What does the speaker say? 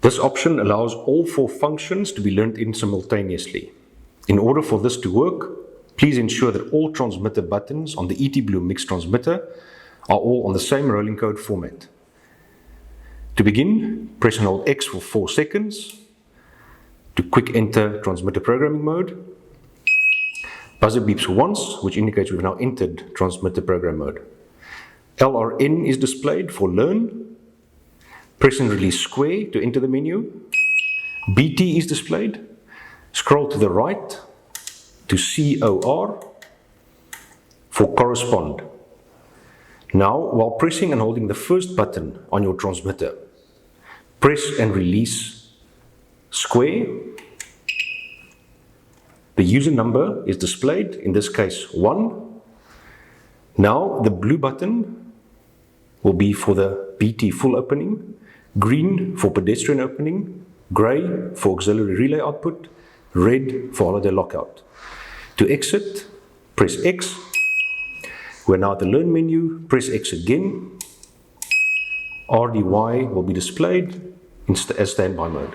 This option allows all 4 functions to be learned in simultaneously. In order for this to work, please ensure that all transmitter buttons on the ET-Blue Mix transmitter are all on the same rolling code format. To begin, press and hold X for 4 seconds. To quick enter transmitter programming mode. Buzzer beeps once, which indicates we've now entered transmitter program mode. LRN is displayed for learn. Press and release square to enter the menu. BT is displayed. Scroll to the right to COR for correspond. Now, while pressing and holding the first button on your transmitter, press and release square. The user number is displayed, in this case 1. Now the blue button will be for the BT full opening, green for pedestrian opening, grey for auxiliary relay output, red for holiday lockout. To exit, press X. We're now at the Learn menu, press X again. RDY will be displayed as standby mode.